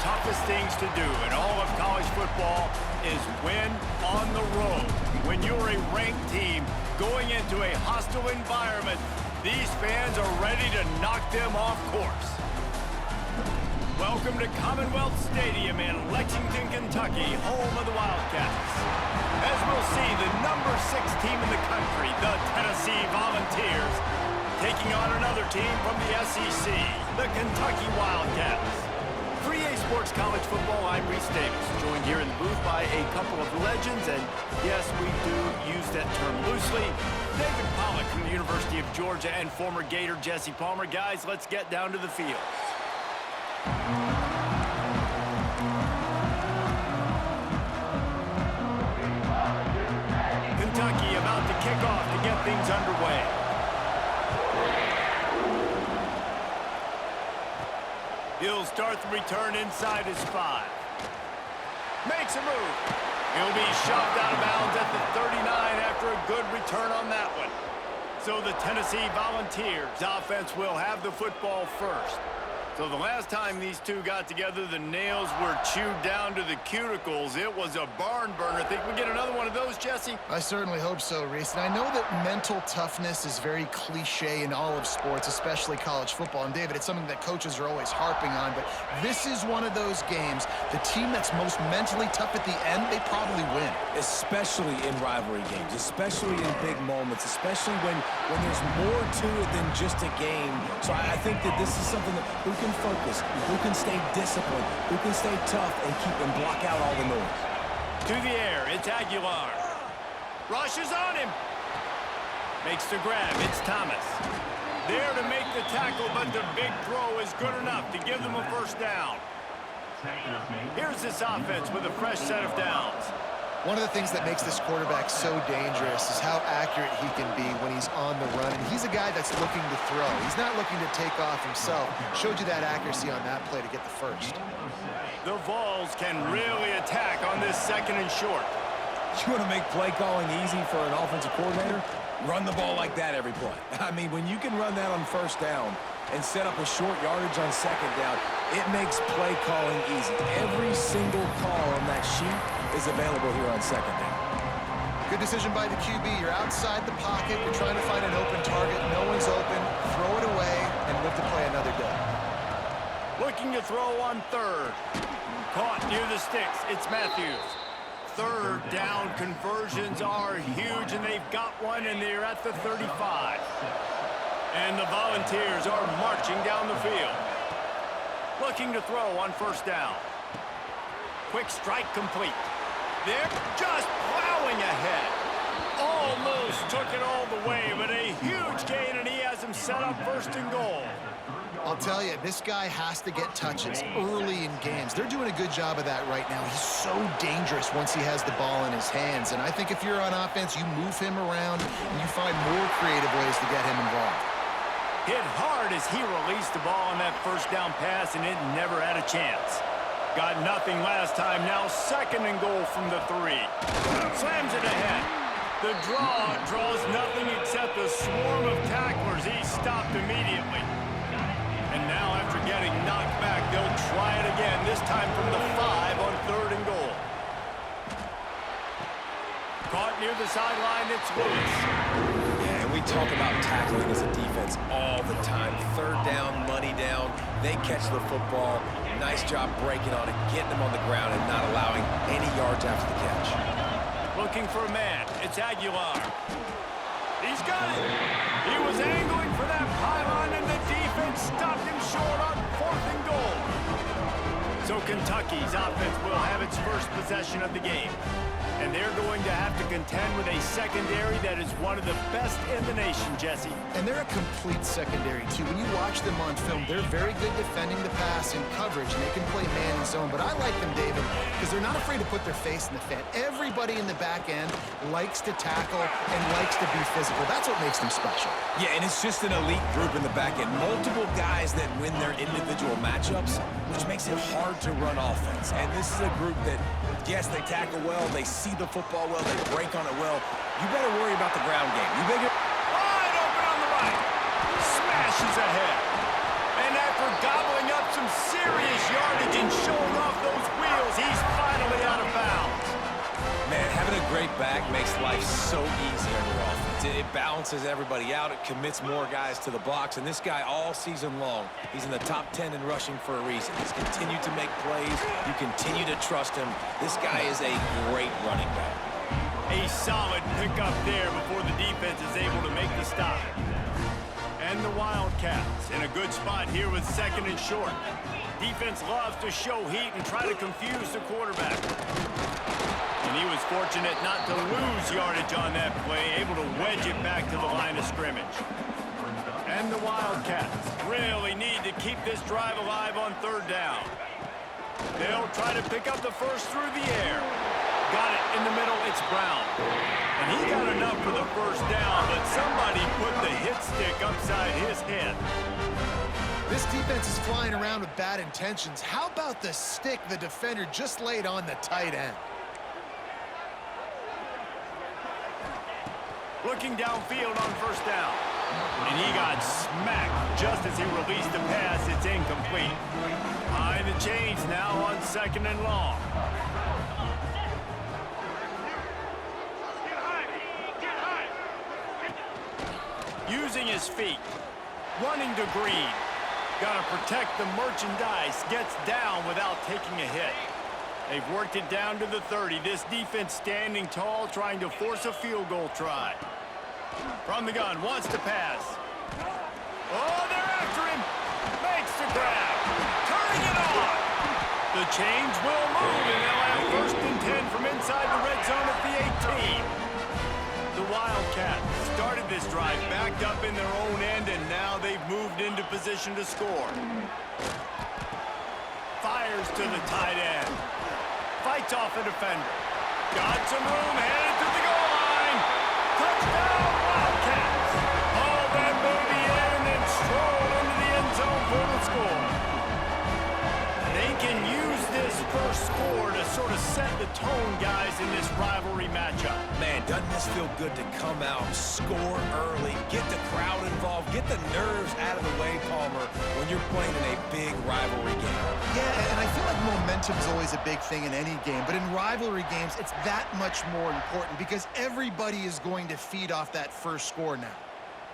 toughest things to do in all of college football is win on the road. When you're a ranked team going into a hostile environment, these fans are ready to knock them off course. Welcome to Commonwealth Stadium in Lexington, Kentucky, home of the Wildcats. As we'll see, the number 6 team in the country, the Tennessee Volunteers, taking on another team from the SEC, the Kentucky Wildcats. For EA Sports College Football, I'm Reese Davis, joined here in the booth by a couple of legends, and yes, we do use that term loosely. David Pollack from the University of Georgia and former Gator Jesse Palmer. Guys, let's get down to the field. Kentucky about to kick off to get things underway. He'll start the return inside his 5. Makes a move. He'll be shoved out of bounds at the 39 after a good return on that one. So the Tennessee Volunteers offense will have the football first. So the last time these two got together, the nails were chewed down to the cuticles. It was a barn burner. Think we get another one of those, Jesse? I certainly hope so, Reese. And I know that mental toughness is very cliche in all of sports, especially college football. And David, it's something that coaches are always harping on. But this is one of those games. The team that's most mentally tough at the end, they probably win. Especially in rivalry games, especially in big moments, especially when there's more to it than just a game. So I think that this is something that who can focus, who can stay disciplined, who can stay tough and keep and block out all the noise. To the air, it's Aguilar. Rushes on him. Makes the grab, it's Thomas. There to make the tackle, but the big throw is good enough to give them a first down. Here's this offense with a fresh set of downs. One of the things that makes this quarterback so dangerous is how accurate he can be when he's on the run. And he's a guy that's looking to throw. He's not looking to take off himself. Showed you that accuracy on that play to get the first. The Vols can really attack on this second and short. You want to make play calling easy for an offensive coordinator? Run the ball like that every play. I mean, when you can run that on first down and set up a short yardage on second down, it makes play calling easy. Every single call on that sheet is available here on second down. Good decision by the QB. You're outside the pocket. You're trying to find an open target. No one's open. Throw it away and live to play another day. Looking to throw on third. Caught near the sticks. It's Matthews. Third down conversions are huge, and they've got one, and they're at the 35. And the Volunteers are marching down the field. Looking to throw on first down. Quick strike complete. They're just plowing ahead. Almost took it all the way, but a huge gain, and he has him set up first and goal. I'll tell you, this guy has to get touches early in games. They're doing a good job of that right now. He's so dangerous once he has the ball in his hands. And I think if you're on offense, you move him around and you find more creative ways to get him involved. Hit hard as he released the ball on that first down pass, and it never had a chance. Got nothing last time, now second and goal from the 3. Slams it ahead. The draw draws nothing except a swarm of tacklers. He stopped immediately. And now after getting knocked back, they'll try it again, this time from the 5 on third and goal. Caught near the sideline, it's Lewis. Yeah, and we talk about tackling as a defense all the time. Third down, money down. They catch the football. Nice job breaking on it, getting them on the ground, and not allowing any yards after the catch. Looking for a man. It's Aguilar. He's got it. He was angling for that pylon, and the defense stopped him short on fourth and goal. So Kentucky's offense will have its first possession of the game. And they're going to have to contend with a secondary that is one of the best in the nation, Jesse. And they're a complete secondary, too. When you watch them on film, they're very good defending the pass and coverage, and they can play man and zone. But I like them, David, because they're not afraid to put their face in the fan. Everybody in the back end likes to tackle and likes to be physical. That's what makes them special. Yeah, and it's just an elite group in the back end. Multiple guys that win their individual matchups, which makes it hard to run offense. And this is a group that, yes, they tackle well, they see the football well, they break on it well. You better worry about the ground game. You better... Wide open on the right. Smashes ahead. And after gobbling up some serious yardage and showing off those wheels. He's finally out of bounds. Man, having a great back makes life so easy on your offense. It balances everybody out. It commits more guys to the box. And this guy all season long, he's in the top 10 in rushing for a reason. He's continued to make plays. You continue to trust him. This guy is a great running back. A solid pickup there before the defense is able to make the stop. And the Wildcats in a good spot here with 2nd and short. Defense loves to show heat and try to confuse the quarterback. And he was fortunate not to lose yardage on that play, able to wedge it back to the line of scrimmage. And the Wildcats really need to keep this drive alive on 3rd down. They'll try to pick up the first through the air. Got it in the middle, it's Brown. And he got enough for the first down, but somebody put the hit stick upside his head. This defense is flying around with bad intentions. How about the stick the defender just laid on the tight end? Looking downfield on 1st down. And he got smacked just as he released the pass. It's incomplete. Behind the chains now on 2nd and long. Using his feet. Running to Green. Got to protect the merchandise. Gets down without taking a hit. They've worked it down to the 30. This defense standing tall, trying to force a field goal try. From the gun, wants to pass. Oh, they're after him. Makes the grab. Turning it on. The chains will move, and they'll have 1st and 10 from inside the red zone at the 18. The Wildcats started this drive backed up in their own end, and now they've moved into position to score. Fires to the tight end. Fights off a defender. Got some room, headed to the goal line. Touchdown, Wildcats. Haul that baby in and then stroll into the end zone for the score. They can use this first score to sort of set the tone, guys, in this rivalry matchup. Man, doesn't this feel good to come out, score early, get the crowd involved, get the nerves out of the way, Palmer, when you're playing in a big rivalry game. Yeah, and I feel like momentum's always a big thing in any game, but in rivalry games, it's that much more important because everybody is going to feed off that first score now.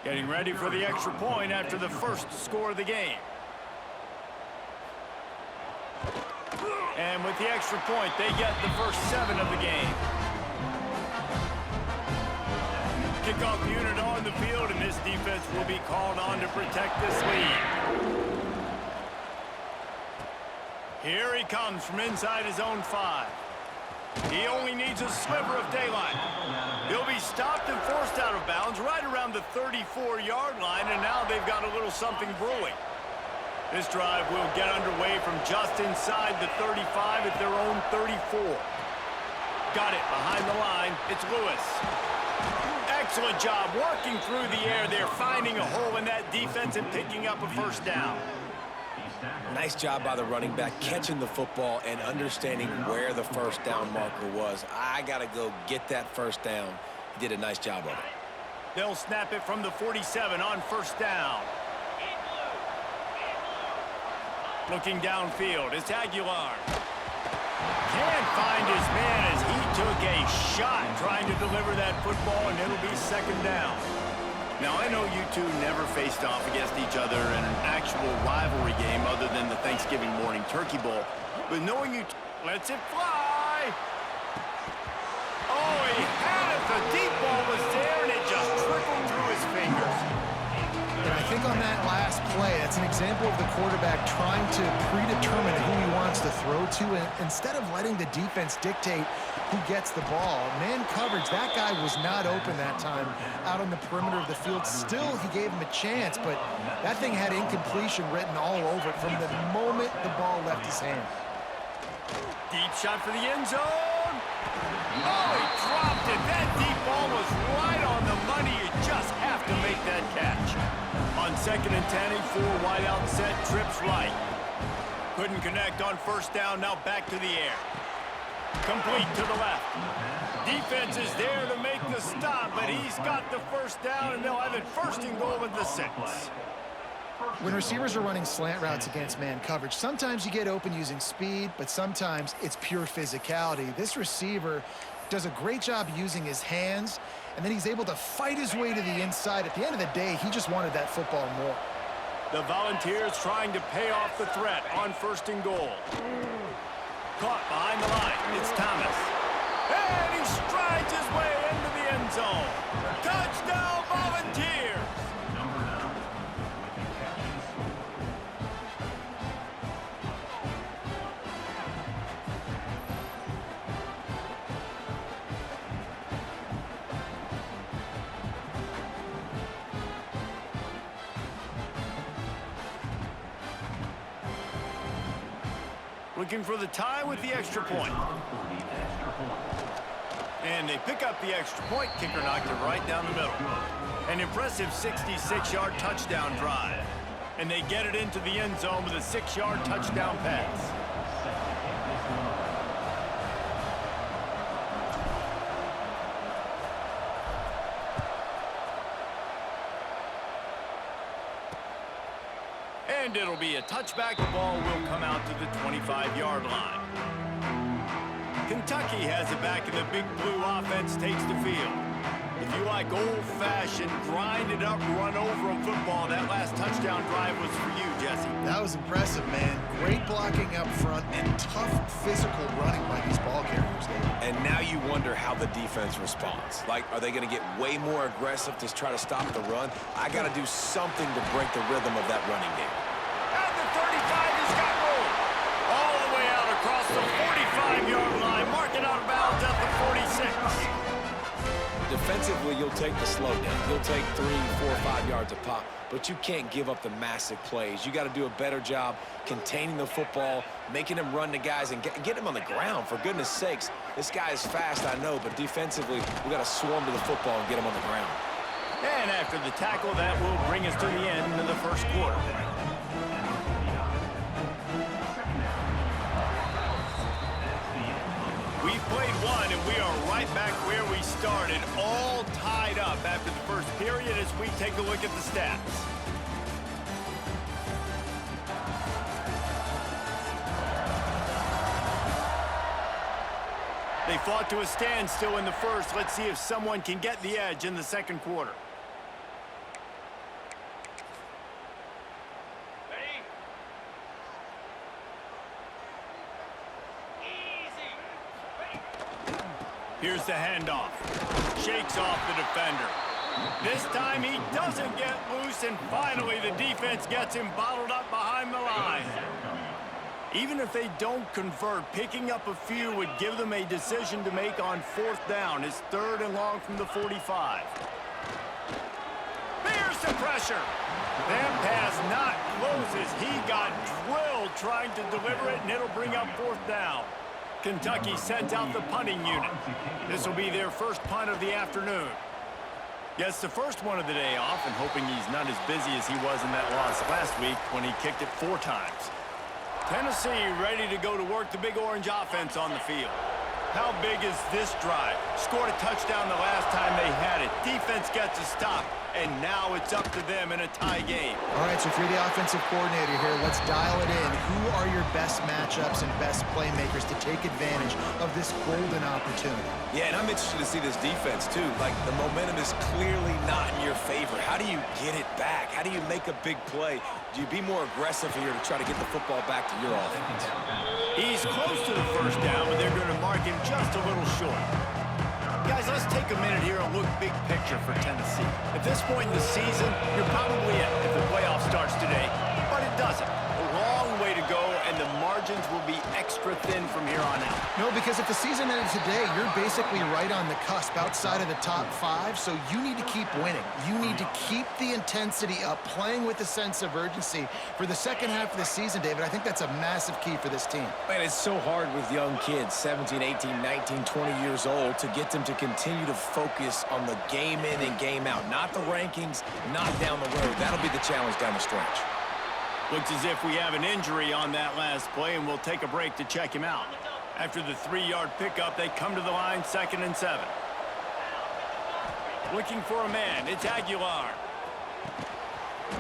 Getting ready for the extra point after the first score of the game. And with the extra point, they get the first 7 of the game. Kickoff unit on the field, and this defense will be called on to protect this lead. Here he comes from inside his own 5. He only needs a sliver of daylight. He'll be stopped and forced out of bounds right around the 34-yard line, and now they've got a little something brewing. This drive will get underway from just inside the 35 at their own 34. Got it behind the line. It's Lewis. Excellent job working through the air there, finding a hole in that defense and picking up a first down. Nice job by the running back, catching the football and understanding where the first down marker was. I got to go get that first down. He did a nice job of it. They'll snap it from the 47 on first down. Looking downfield, it's Aguilar. Can't find his man as he took a shot trying to deliver that football, and it'll be 2nd down. Now, I know you two never faced off against each other in an actual rivalry game other than the Thanksgiving morning turkey bowl, but knowing you lets it fly. Oh, he had it. The deep ball was there, and it just trickled through his fingers. And I think on that last play, that's an example of the quarterback trying to predetermine who he wants to throw to, and instead of letting the defense dictate who gets the ball. Man coverage, that guy was not open that time out on the perimeter of the field. Still, he gave him a chance, but that thing had incompletion written all over it from the moment the ball left his hand. Deep shot for the end zone. Oh, he dropped it. That deep ball was right on the money. You just have to make that catch. On 2nd and 10, a 4-wide out set, trips right. Couldn't connect on first down, now back to the air. Complete to the left. Defense is there to make the stop, but he's got the first down, and they'll have it 1st and goal at the 6. When receivers are running slant routes against man coverage, sometimes you get open using speed, but sometimes it's pure physicality. This receiver does a great job using his hands, and then he's able to fight his way to the inside. At the end of the day, he just wanted that football more. The Volunteers trying to pay off the threat on 1st and goal. Caught behind the line. It's Thomas. And he strides his way into the end zone. Touchdown, Volunteers! Looking for the tie with the extra point. And they pick up the extra point. Kicker knocked it right down the middle. An impressive 66-yard touchdown drive. And they get it into the end zone with a 6-yard touchdown pass. And it'll be a touchback. The ball will come out to the 25-yard line. Kentucky has it back, and the Big Blue offense takes the field. If you like old-fashioned, grind-it-up, run-over football, that last touchdown drive was for you, Jesse. That was impressive, man. Great blocking up front and tough physical running by these ball carriers, David. And now you wonder how the defense responds. Like, are they going to get way more aggressive to try to stop the run? I got to do something to break the rhythm of that running game. And the 35 has got room. All the way out across the 45-yard line, marking out of bounds at the 46. Defensively, you'll take the slow down. You'll take 3, 4, 5 yards a pop, but you can't give up the massive plays. You got to do a better job containing the football, making them run the guys, and get them on the ground. For goodness sakes, this guy is fast, I know, but defensively, we got to swarm to the football and get him on the ground. And after the tackle, that will bring us to the end of the first quarter. We've played one, and we are right back where we started, all tied up after the first period as we take a look at the stats. They fought to a standstill in the first. Let's see if someone can get the edge in the second quarter. Here's the handoff. Shakes off the defender. This time he doesn't get loose, and finally the defense gets him bottled up behind the line. Even if they don't convert, picking up a few would give them a decision to make on 4th down. It's 3rd and long from the 45. There's the pressure. That pass not closes. He got drilled trying to deliver it, and it'll bring up 4th down. Kentucky sent out the punting unit. This will be their first punt of the afternoon. Gets the first one of the day off, and hoping he's not as busy as he was in that loss last week when he kicked it 4 times. Tennessee ready to go to work, the Big Orange offense on the field. How big is this drive? Scored a touchdown the last time they had it. Defense gets a stop, and now it's up to them in a tie game. All right, so if you're the offensive coordinator here, let's dial it in. Who are your best matchups and best playmakers to take advantage of this golden opportunity? Yeah, and I'm interested to see this defense, too. Like, the momentum is clearly not in your favor. How do you get it back? How do you make a big play? Do you be more aggressive here to try to get the football back to your offense? He's close to the first down, but they're going to mark him just a little short. Guys, let's take a minute here and look big picture for Tennessee. At this point in the season, you're probably in if the playoff starts today, but it doesn't. A long way to go, and the margins will be extra thin from here on out. No, because if the season ended today, you're basically right on the cusp outside of the top 5, so you need to keep winning. You need to keep the intensity up, playing with a sense of urgency for the second half of the season, David. I think that's a massive key for this team. Man, it's so hard with young kids, 17, 18, 19, 20 years old, to get them to continue to focus on the game in and game out. Not the rankings, not down the road. That'll be the challenge down the stretch. Looks as if we have an injury on that last play, and we'll take a break to check him out. After the 3-yard pickup, they come to the line, 2nd and 7. Looking for a man. It's Aguilar.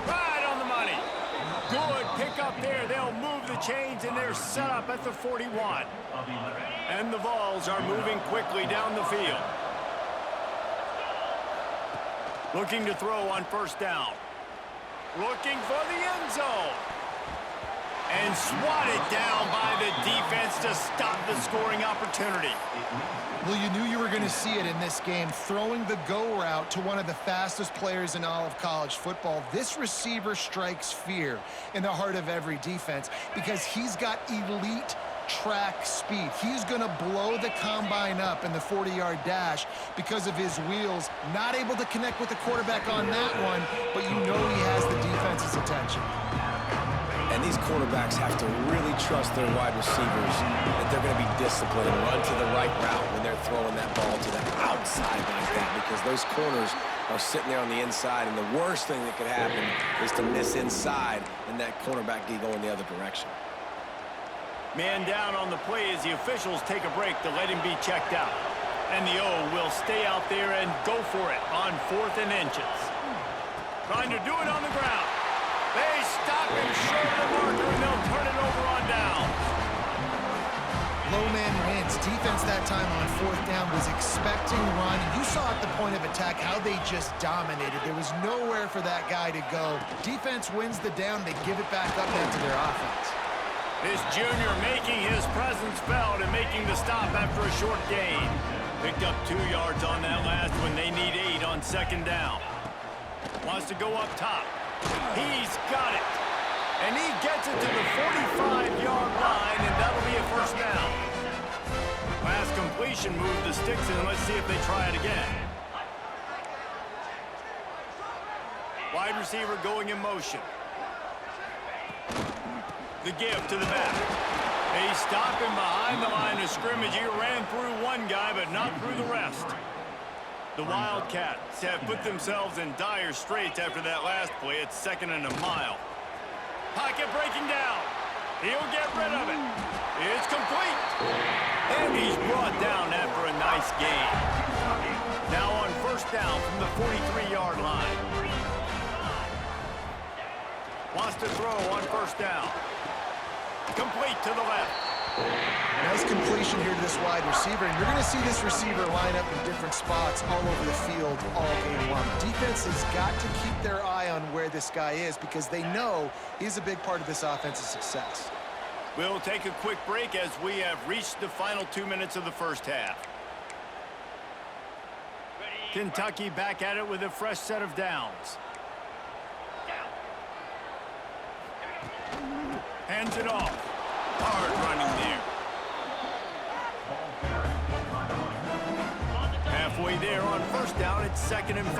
Right on the money. look up there. They'll move the chains, and they're set up at the 41. And the Vols are moving quickly down the field. Looking to throw on first down. Looking for the end zone. And swatted down by the defense to stop the scoring opportunity. Well, you knew you were going to see it in this game, throwing the go route to one of the fastest players in all of college football. This receiver strikes fear in the heart of every defense because he's got elite track speed. He's going to blow the combine up in the 40-yard dash because of his wheels. Not able to connect with the quarterback on that one, but you know he has the defense's attention. And these quarterbacks have to really trust their wide receivers that they're going to be disciplined and run to the right route when they're throwing that ball to the outside like that, because those corners are sitting there on the inside, and the worst thing that could happen is to miss inside and that cornerback go in the other direction. Man down on the play as the officials take a break to let him be checked out. And the O will stay out there and go for it on 4th and inches. Trying to do it on the ground. They stop him short of the marker, and they'll turn it over on downs. Low man wins. Defense that time on 4th down was expecting run. You saw at the point of attack how they just dominated. There was nowhere for that guy to go. Defense wins the down. They give it back up into their offense. This junior making his presence felt and making the stop after a short gain. Picked up 2 yards on that last one. They need 8 on 2nd down. Wants to go up top. He's got it. And he gets it to the 45-yard line, and that'll be a first down. Last completion moved the sticks in. Let's see if they try it again. Wide receiver going in motion. The give to the back. They stop him behind the line of scrimmage. He ran through one guy, but not through the rest. The Wildcats have put themselves in dire straits after that last play. It's 2nd and a mile. Pocket breaking down. He'll get rid of it. It's complete. And he's brought down after a nice gain. Now on first down from the 43-yard line. Wants to throw on first down. Complete to the left. Nice completion here to this wide receiver, and you're going to see this receiver line up in different spots all over the field all game long. Defense has got to keep their eye on where this guy is because they know he's a big part of this offense's success. We'll take a quick break as we have reached the final 2 minutes of the first half. Kentucky back at it with a fresh set of downs. Hands it off. Hard running there. Halfway there on first down, it's 2nd and 5.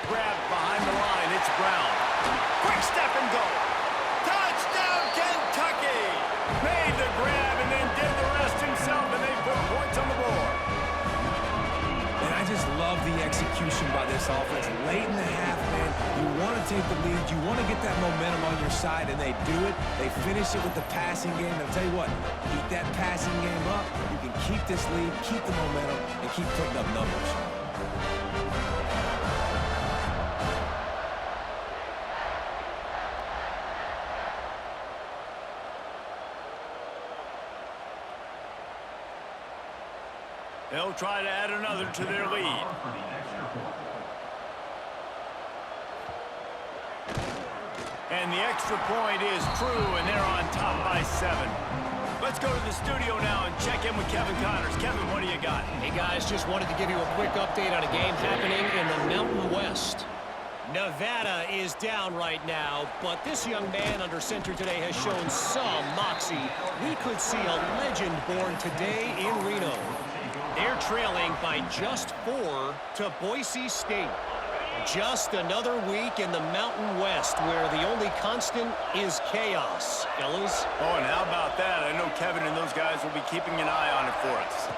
Grabbed behind the line, it's Brown. Quick step and go. Touchdown, Kentucky! Made the grab and then did the rest himself, and they put points on the board. And I just love the execution by this offense. Late in the half, man, you want to take the lead. You want to get that momentum on your side, and they do it. They finish it with the passing game. And I'll tell you what, keep that passing game up. You can keep this lead, keep the momentum, and keep putting up numbers. They'll try to add another to their lead. And the extra point is true, and they're on top by 7. Let's go to the studio now and check in with Kevin Connors. Kevin, what do you got? Hey, guys, just wanted to give you a quick update on a game happening in the Mountain West. Nevada is down right now, but this young man under center today has shown some moxie. We could see a legend born today in Reno. They're trailing by just 4 to Boise State. Just another week in the Mountain West where the only constant is chaos, fellas. Oh, and how about that? I know Kevin and those guys will be keeping an eye on it for us.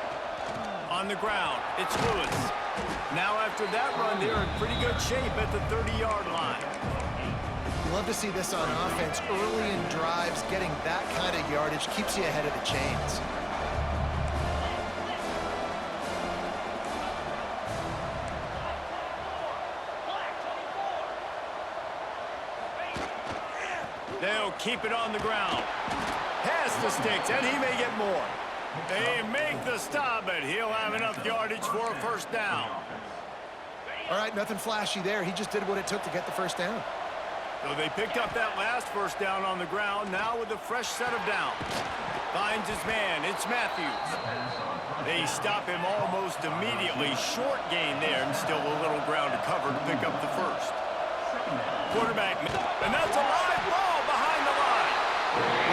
On the ground, it's Lewis. Now after that run, they're in pretty good shape at the 30-yard line. Love to see this on offense. Early in drives, getting that kind of yardage keeps you ahead of the chains. keep it on the ground. Past the sticks, and he may get more. They make the stop, but he'll have enough yardage for a first down. All right, nothing flashy there. He just did what it took to get the first down. So they picked up that last first down on the ground, now with a fresh set of downs. Finds his man, it's Matthews. They stop him almost immediately. Short gain there, and still a little ground to cover to pick up the first. Quarterback, and that's a live ball behind the line.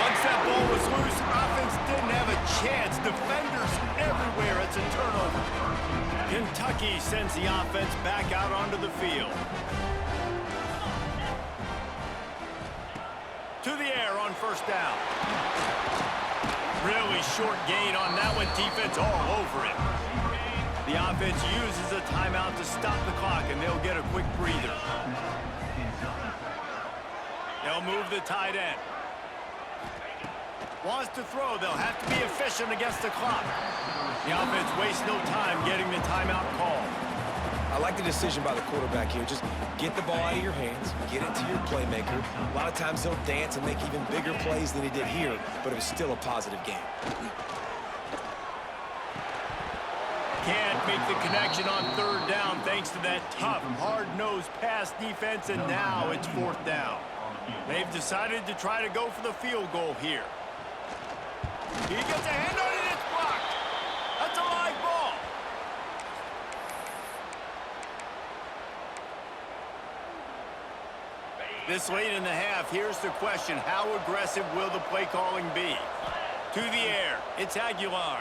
Once that ball was loose, offense didn't have a chance. Defenders everywhere, it's a turnover. Kentucky sends the offense back out onto the field. To the air on first down. Really short gain on that one. Defense all over it. The offense uses a timeout to stop the clock, and they'll get a quick breather. They'll move the tight end. Wants to throw. They'll have to be efficient against the clock. The offense wastes no time getting the timeout call. I like the decision by the quarterback here. Just get the ball out of your hands, get it to your playmaker. A lot of times he'll dance and make even bigger plays than he did here, but it was still a positive game. Can't make the connection on third down thanks to that tough, hard-nosed pass defense, and now it's fourth down. They've decided to try to go for the field goal here. He gets a hand on it, it's blocked. That's a live ball. This late in the half, here's the question. How aggressive will the play calling be? To the air, it's Aguilar.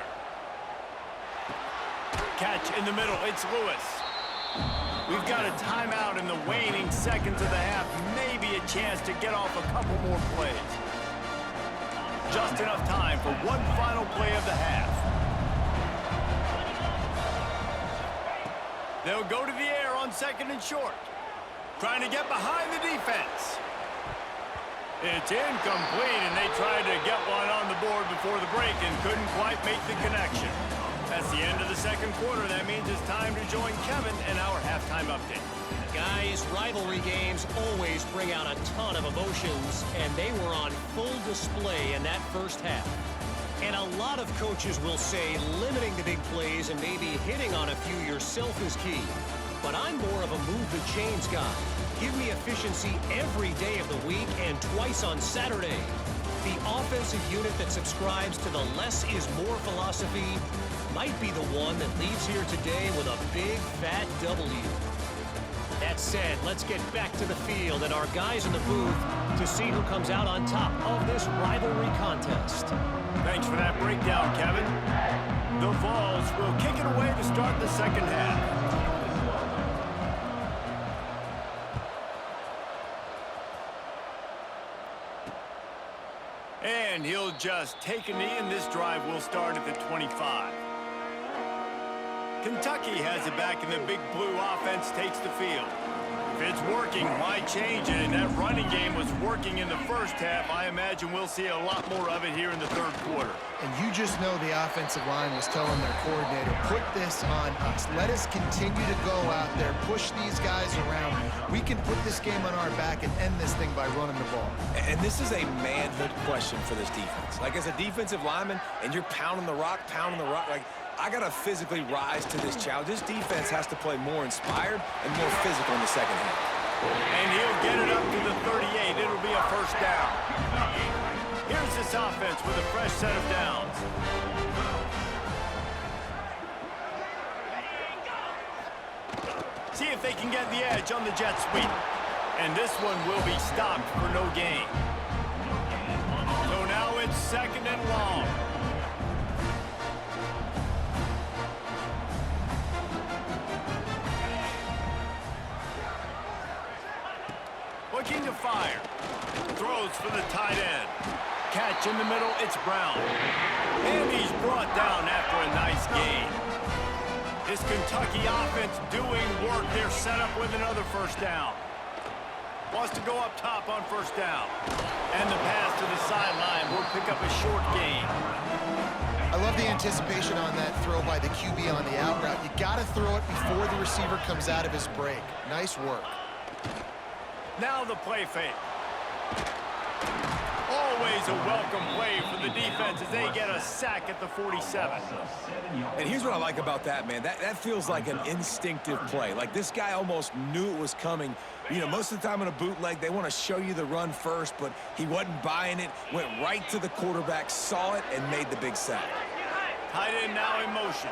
Catch in the middle, it's Lewis. We've got a timeout in the waning seconds of the half. Maybe a chance to get off a couple more plays. Just enough time for one final play of the half. They'll go to the air on second and short. Trying to get behind the defense. It's incomplete, and they tried to get one on the board before the break and couldn't quite make the connection. That's the end of the second quarter. That means it's time to join Kevin in our halftime update. Guys, rivalry games always bring out a ton of emotions, and they were on full display in that first half. And a lot of coaches will say limiting the big plays and maybe hitting on a few yourself is key. But I'm more of a move-the-chains guy. Give me efficiency every day of the week and twice on Saturday. The offensive unit that subscribes to the less is more philosophy might be the one that leaves here today with a big, fat W. That said, let's get back to the field and our guys in the booth to see who comes out on top of this rivalry contest. Thanks for that breakdown, Kevin. The Vols will kick it away to start the second half. And he'll just take a knee, and this drive will start at the 25. Kentucky has it back, and the big blue offense takes the field. If it's working, why change it? And that running game was working in the first half. I imagine we'll see a lot more of it here in the third quarter. And you just know the offensive line was telling their coordinator, put this on us. Let us continue to go out there, push these guys around. We can put this game on our back and end this thing by running the ball. And this is a manhood question for this defense. Like, as a defensive lineman, and you're pounding the rock, like, I got to physically rise to this challenge. This defense has to play more inspired and more physical in the second half. And he'll get it up to the 38. It'll be a first down. Here's this offense with a fresh set of downs. See if they can get the edge on the jet sweep. And this one will be stopped for no gain. So now it's second and long. Looking to fire. Throws for the tight end. Catch in the middle, it's Brown. And he's brought down after a nice gain. This Kentucky offense doing work. They're set up with another first down. Wants to go up top on first down. And the pass to the sideline will pick up a short gain. I love the anticipation on that throw by the QB on the out route. You got to throw it before the receiver comes out of his break. Nice work. Now the play fake. Always a welcome play for the defense as they get a sack at the 47. And here's what I like about that, man. That feels like an instinctive play. Like this guy almost knew it was coming. You know, most of the time in a bootleg, they want to show you the run first, but he wasn't buying it, went right to the quarterback, saw it, and made the big sack. Tight end now in motion.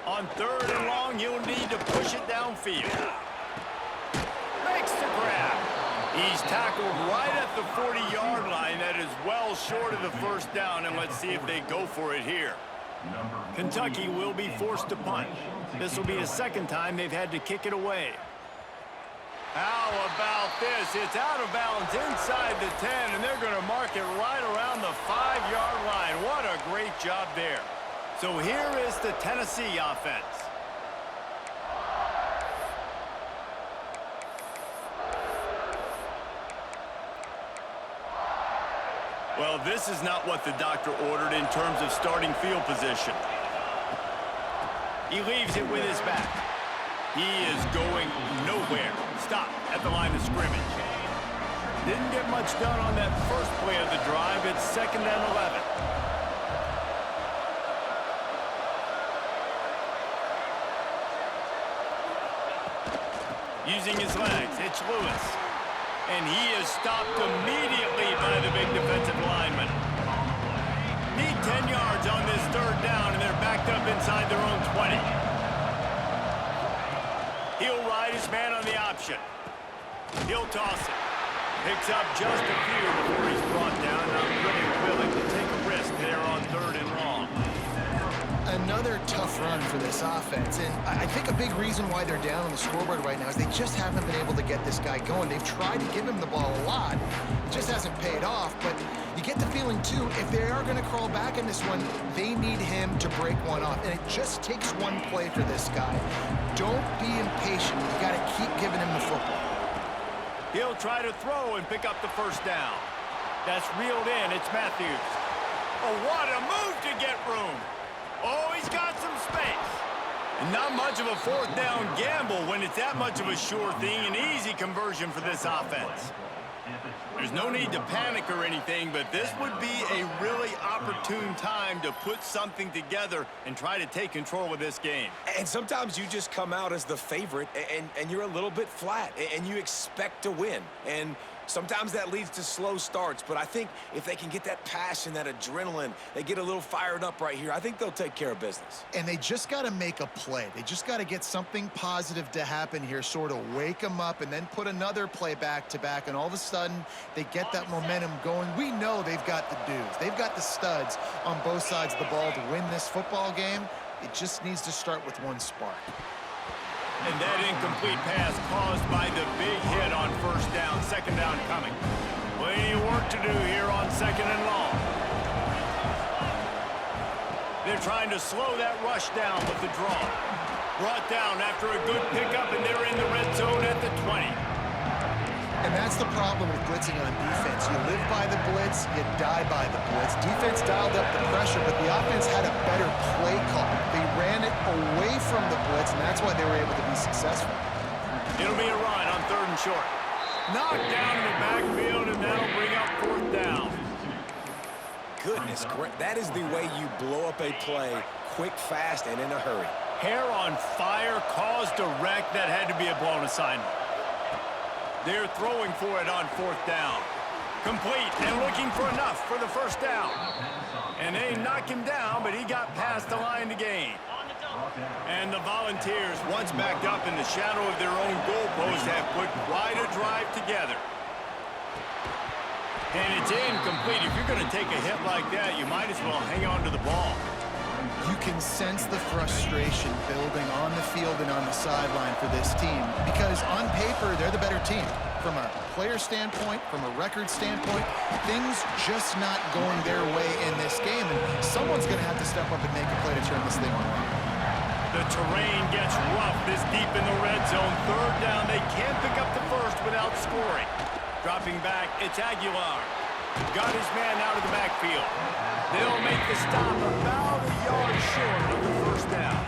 On 3rd and long, he'll need to push it downfield. Makes the grab. He's tackled right at the 40-yard line. That is well short of the first down, and let's see if they go for it here. Kentucky will be forced to punt. This will be the second time they've had to kick it away. How about this? It's out of bounds inside the 10, and they're going to mark it right around the 5-yard line. What a great job there. So here is the Tennessee offense. Well, this is not what the doctor ordered in terms of starting field position. He leaves it with his back. He is going nowhere. Stop at the line of scrimmage. Didn't get much done on that first play of the drive. It's 2nd and 11. Using his legs, it's Lewis. And he is stopped immediately by the big defensive lineman. Need 10 yards on this 3rd down, and they're backed up inside their own 20. He'll ride his man on the option. He'll toss it. Picks up just a few before he's brought down. Not really willing to take a risk there on 3rd and long. Another tough run for this offense, and I think a big reason why they're down on the scoreboard right now is they just haven't been able to get this guy going. They've tried to give him the ball a lot. It just hasn't paid off, but you get the feeling, too, if they are going to crawl back in this one, they need him to break one off, and it just takes one play for this guy. Don't be impatient. You got to keep giving him the football. He'll try to throw and pick up the 1st down. That's reeled in. It's Matthews. Oh, what a move to get room. Oh, he's got some space. And not much of a 4th down gamble when it's that much of a sure thing, an easy conversion for this offense. There's no need to panic or anything, but this would be a really opportune time to put something together and try to take control of this game. And sometimes you just come out as the favorite, and you're a little bit flat, and you expect to win. And sometimes that leads to slow starts, but I think if they can get that passion, that adrenaline, they get a little fired up right here, I think they'll take care of business. And they just got to make a play. They just got to get something positive to happen here, sort of wake them up, and then put another play back-to-back, and all of a sudden, they get that momentum going. We know they've got the dudes. They've got the studs on both sides of the ball to win this football game. It just needs to start with one spark. And that incomplete pass caused by the big hit on 1st down, 2nd down coming. Plenty of work to do here on 2nd and long. They're trying to slow that rush down with the draw. Brought down after a good pickup, and they're in the red zone at the 20. And that's the problem with blitzing on defense. You live by the blitz, you die by the blitz. Defense dialed up the pressure, but the offense had a better play call. They ran it away from the blitz, and that's why they were able to be successful. It'll be a run on 3rd and short. Knocked down in the backfield, and that'll bring up 4th down. Goodness, that is the way you blow up a play quick, fast, and in a hurry. Hair on fire, caused a wreck. That had to be a blown assignment. They're throwing for it on 4th down. Complete and looking for enough for the 1st down. And they knock him down, but he got past the line to gain. And the Volunteers, once backed up in the shadow of their own goalpost, have put quite a drive together. And it's incomplete. If you're going to take a hit like that, you might as well hang on to the ball. You can sense the frustration building on the field and on the sideline for this team because on paper, they're the better team. From a player standpoint, from a record standpoint, things just not going their way in this game, and someone's going to have to step up and make a play to turn this thing around. The terrain gets rough this deep in the red zone. 3rd down, they can't pick up the 1st without scoring. Dropping back, it's Aguilar. Got his man out of the backfield. They'll make the stop about a yard short of the 1st down.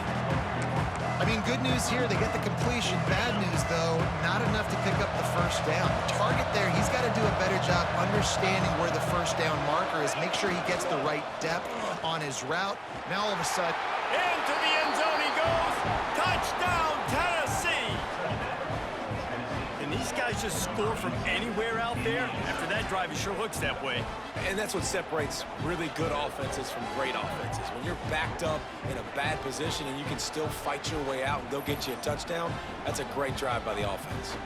I mean, mean, good news here, they get the completion. Bad news, though, not enough to pick up the first down. The target there, he's got to do a better job understanding where the first down marker is. Make sure he gets the right depth on his route. Now, all of a sudden, into the end zone he goes. Touchdown, Tennessee. Can these guys just score from anywhere out there? After that drive, it sure looks that way. And that's what separates really good offenses from great offenses. When you're backed up in a bad position and you can still fight your way out and go get you a touchdown, that's a great drive by the offense.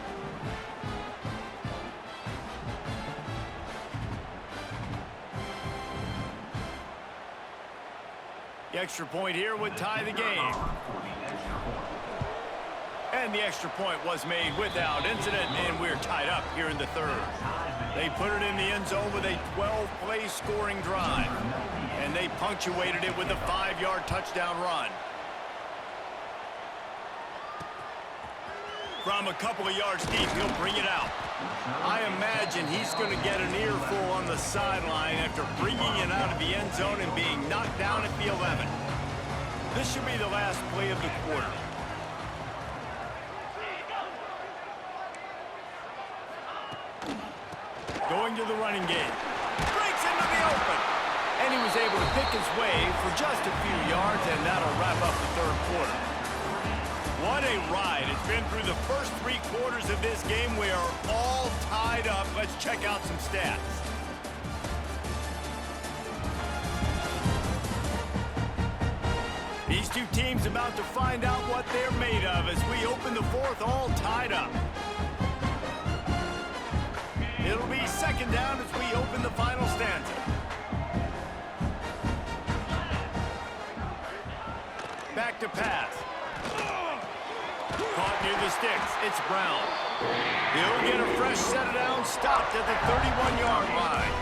The extra point here would tie the game. And the extra point was made without incident, and we're tied up here in the third. They put it in the end zone with a 12-play scoring drive, and they punctuated it with a 5-yard touchdown run. From a couple of yards deep, he'll bring it out. I imagine he's going to get an earful on the sideline after bringing it out of the end zone and being knocked down at the 11. This should be the last play of the quarter. Going to the running game. Breaks into the open. And he was able to pick his way for just a few yards, and that'll wrap up the third quarter. What a ride. It's been through the first 3 quarters of this game. We are all tied up. Let's check out some stats. These two teams about to find out what they're made of as we open the fourth, all tied up. It'll be second down as we open the final stanza. Back to pass. Caught near the sticks. It's Brown. He'll get a fresh set down, stopped at the 31-yard line.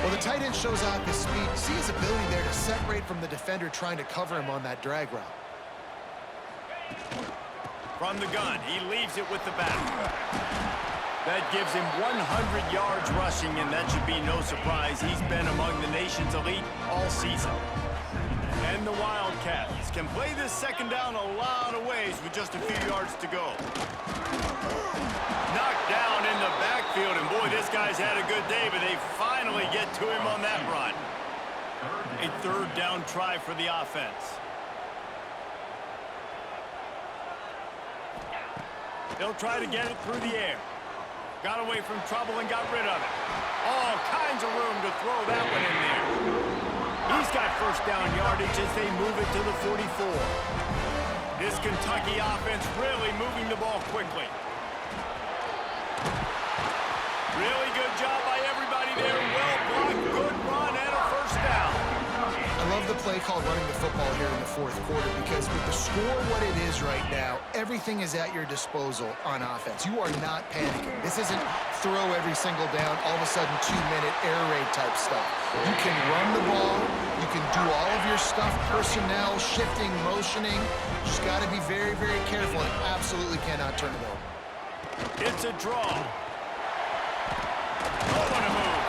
well, the tight end shows off his speed. See his ability there to separate from the defender trying to cover him on that drag route. From the gun, he leaves it with the back. That gives him 100 yards rushing, and that should be no surprise. He's been among the nation's elite all season. And the Wildcats can play this second down a lot of ways with just a few yards to go. Knocked down in the backfield, and boy, this guy's had a good day, but they finally get to him on that run. A third down try for the offense. They'll try to get it through the air. Got away from trouble and got rid of it. All kinds of room to throw that one in there. He's got first down yardage as they move it to the 44. This Kentucky offense really moving the ball quickly. Really good job by everybody there. Well blocked, good run, and a first down. I love the play called running the football here in the fourth quarter because with the score what it is right now, everything is at your disposal on offense. You are not panicking. This isn't throw every single down, all of a sudden 2-minute air raid type stuff. You can run the ball. You can do all of your stuff, personnel, shifting, motioning. Just got to be very, very careful and absolutely cannot turn it over. It's a draw. Oh, what a move.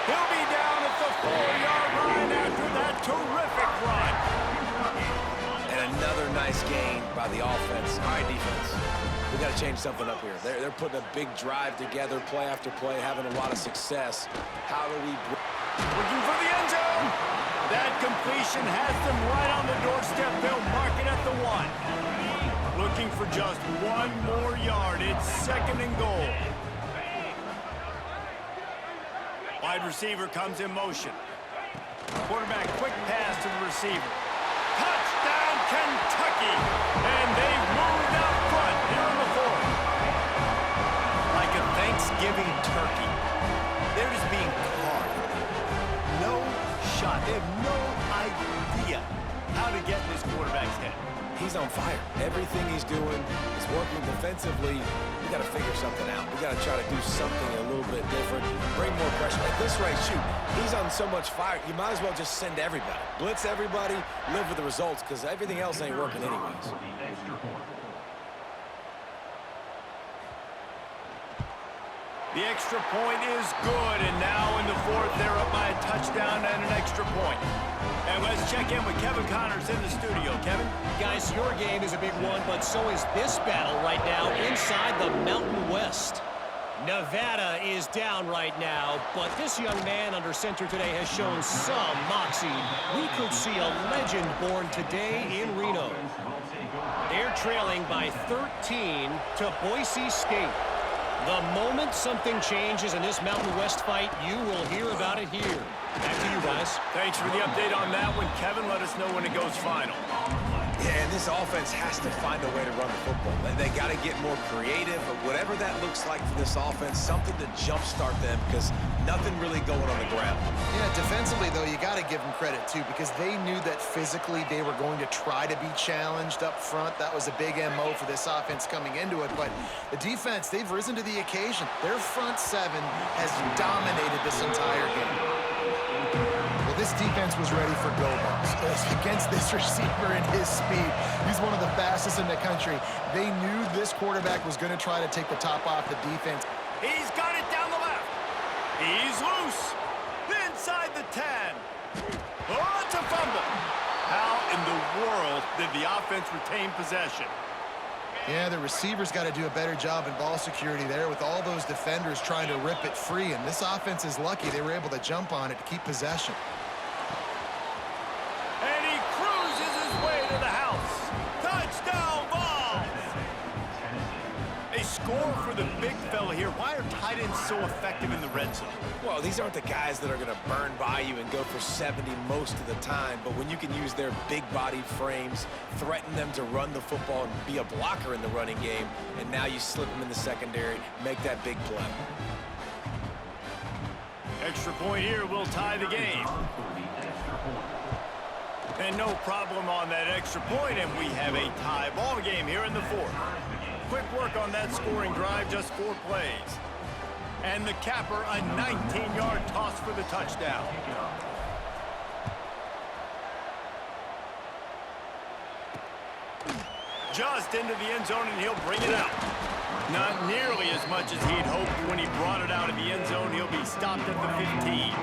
He'll be down at the 4-yard line after that terrific run. And another nice gain by the offense. All right, defense. We got to change something up here. They're putting a big drive together, play after play, having a lot of success. How do we... Looking for the end zone. That completion has them right on the doorstep. They'll mark it at the 1. Looking for just 1 more yard. It's second and goal. Wide receiver comes in motion. Quarterback quick pass to the receiver. Touchdown, Kentucky! And they've moved out front here in the fourth. Like a Thanksgiving turkey. They're just being carved. No shot. They have no idea how to get in this quarterback's head. He's on fire. Everything he's doing is working defensively. We got to figure something out. We got to try to do something a little bit different. Bring more pressure. At this rate, shoot, he's on so much fire. You might as well just send everybody. Blitz everybody, live with the results, because everything else ain't working anyways. The extra point is good, and now in the fourth, they're up by a touchdown and an extra point. And let's check in with Kevin Connors in the studio. Kevin? Guys, your game is a big one, but so is this battle right now inside the Mountain West. Nevada is down right now, but this young man under center today has shown some moxie. We could see a legend born today in Reno. They're trailing by 13 to Boise State. The moment something changes in this Mountain West fight, you will hear about it here. Back to you guys. Thanks for the update on that one, Kevin. Let us know when it goes final. Yeah, and this offense has to find a way to run the football. They got to get more creative, but whatever that looks like for this offense, something to jumpstart them because nothing really going on the ground. Yeah, defensively, though, you got to give them credit, too, because they knew that physically they were going to try to be challenged up front. That was a big MO for this offense coming into it, but the defense, they've risen to the occasion. Their front seven has dominated this entire game. Well, this defense was ready for go-balls against this receiver and his speed. He's one of the fastest in the country. They knew this quarterback was going to try to take the top off the defense. He's got it down the left. He's loose. Inside the 10. Oh, it's a fumble. How in the world did the offense retain possession? Yeah, the receivers got to do a better job in ball security there with all those defenders trying to rip it free. And this offense is lucky they were able to jump on it to keep possession. And he cruises his way to the house. Touchdown, Vols! A score for the big fella here. Why are tight ends so effective in the red zone? Well, these aren't the guys that are going to burn by you and go for 70 most of the time, but when you can use their big-bodied frames, threaten them to run the football and be a blocker in the running game, and now you slip them in the secondary, make that big play. Extra point here will tie the game. And no problem on that extra point, and we have a tie ball game here in the fourth. Quick work on that scoring drive, just 4 plays. And the capper, a 19-yard toss for the touchdown. Just into the end zone, and he'll bring it out. Not nearly as much as he'd hoped when he brought it out of the end zone. He'll be stopped at the 15.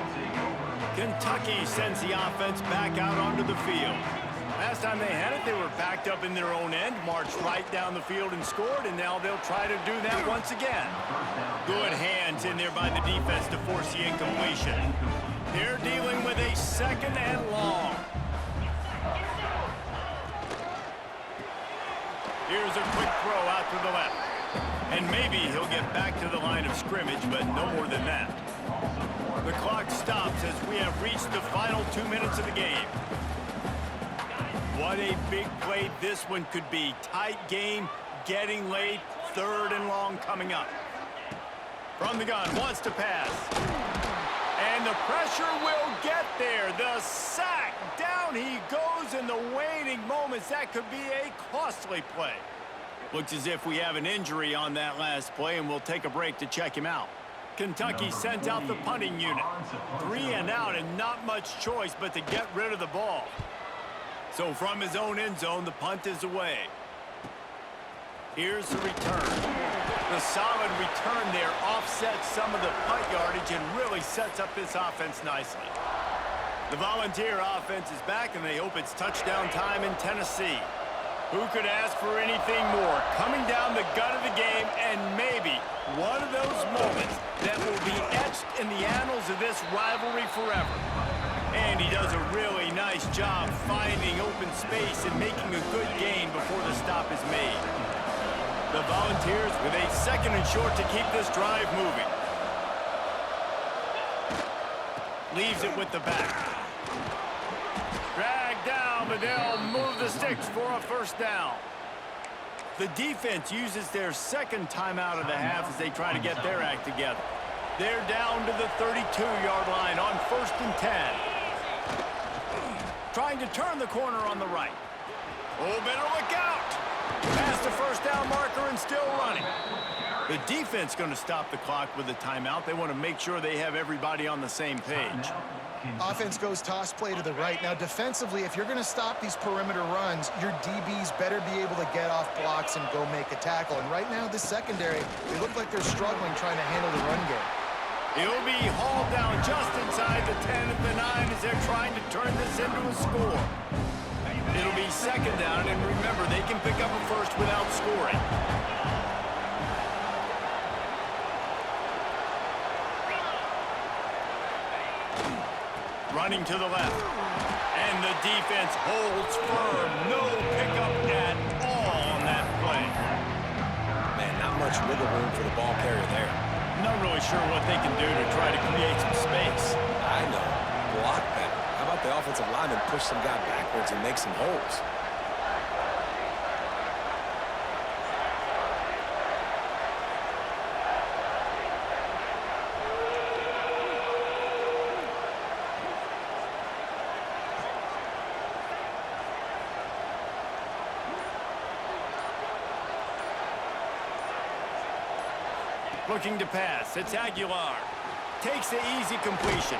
Kentucky sends the offense back out onto the field. Last time they had it, they were backed up in their own end, marched right down the field and scored, and now they'll try to do that once again. Good hands in there by the defense to force the incompletion. They're dealing with a 2nd and long. Here's a quick throw out to the left. And maybe he'll get back to the line of scrimmage, but no more than that. The clock stops as we have reached the final 2 minutes of the game. What a big play this one could be. Tight game, getting late, 3rd and long coming up. From the gun, wants to pass. And the pressure will get there. The sack, down he goes in the waning moments. That could be a costly play. Looks as if we have an injury on that last play, and we'll take a break to check him out. Kentucky sent out the punting unit. 3 and out, and not much choice but to get rid of the ball. So from his own end zone, the punt is away. Here's the return. The solid return there offsets some of the punt yardage and really sets up this offense nicely. The Volunteer offense is back, and they hope it's touchdown time in Tennessee. Who could ask for anything more? Coming down the gut of the game, and maybe one of those moments that will be etched in the annals of this rivalry forever. And he does a really nice job finding open space and making a good gain before the stop is made. The Volunteers with a 2nd and short to keep this drive moving. Leaves it with the back. Dragged down, but they'll move the sticks for a 1st down. The defense uses their 2nd timeout of the half as they try to get their act together. They're down to the 32-yard line on 1st and 10. Trying to turn the corner on the right. Oh, better look out. Past the 1st down marker and still running. The defense going to stop the clock with a timeout. They want to make sure they have everybody on the same page. Offense goes toss play to the right. Now, defensively, if you're going to stop these perimeter runs, your DBs better be able to get off blocks and go make a tackle. And right now, this secondary, they look like they're struggling trying to handle the run game. He'll be hauled down just inside the 10 at the 9 as they're trying to turn this into a score. It'll be second down, and remember, they can pick up a first without scoring. Running to the left. And the defense holds firm. No pickup at all on that play. Man, not much wiggle room for the ball carrier there. Not really sure what they can do to try to create some space. I know. Block better. How about the offensive lineman push some guy backwards and make some holes? Looking to pass. It's Aguilar. Takes the easy completion.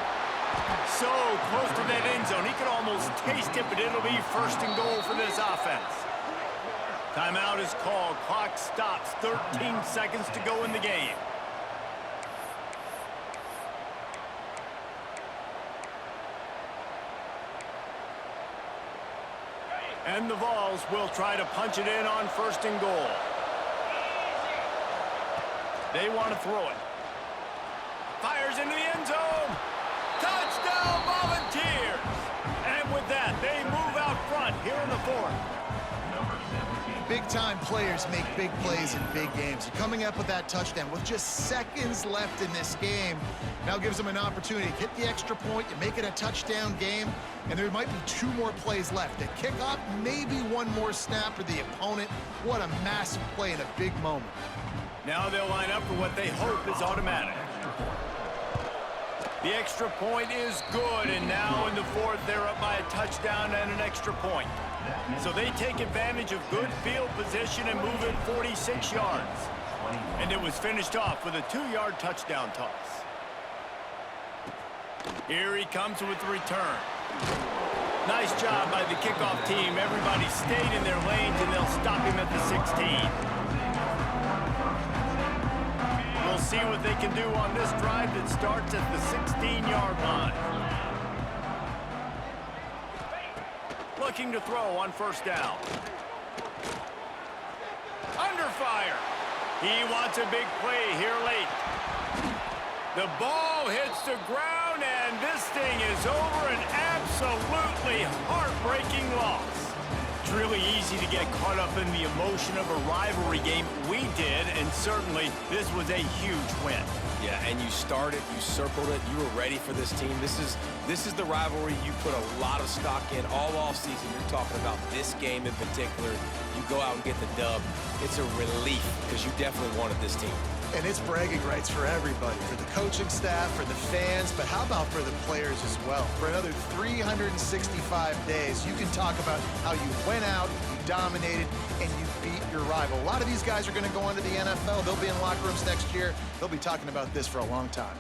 So close to that end zone. He could almost taste it, but it'll be first and goal for this offense. Timeout is called. Clock stops. 13 seconds to go in the game. And the Vols will try to punch it in on first and goal. They want to throw it. Fires into the end zone. Touchdown, Volunteers! And with that, they move out front here in the fourth. Big-time players make big plays in big games. Coming up with that touchdown with just seconds left in this game now gives them an opportunity to hit the extra point and make it a touchdown game. And there might be 2 more plays left. The kickoff, maybe 1 more snap for the opponent. What a massive play in a big moment. Now they'll line up for what they hope is automatic. The extra point is good, and now in the fourth, they're up by a touchdown and an extra point. So they take advantage of good field position and move it 46 yards. And it was finished off with a 2-yard touchdown toss. Here he comes with the return. Nice job by the kickoff team. Everybody stayed in their lanes, and they'll stop him at the 16. We'll see what they can do on this drive that starts at the 16-yard line. Looking to throw on first down. Under fire. He wants a big play here late. The ball hits the ground, and this thing is over. An absolutely heartbreaking loss. It's really easy to get caught up in the emotion of a rivalry game. We did, and certainly this was a huge win. Yeah, and you started, you circled it, you were ready for this team. This is the rivalry you put a lot of stock in all offseason. You're talking about this game in particular. You go out and get the dub. It's a relief because you definitely wanted this team. And it's bragging rights for everybody, for the coaching staff, for the fans, but how about for the players as well? For another 365 days, you can talk about how you went out, you dominated, and you beat your rival. A lot of these guys are going to go into the NFL. They'll be in locker rooms next year. They'll be talking about this for a long time.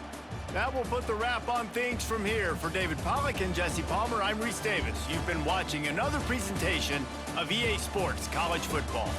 That will put the wrap on things from here. For David Pollack and Jesse Palmer, I'm Reese Davis. You've been watching another presentation of EA Sports College Football.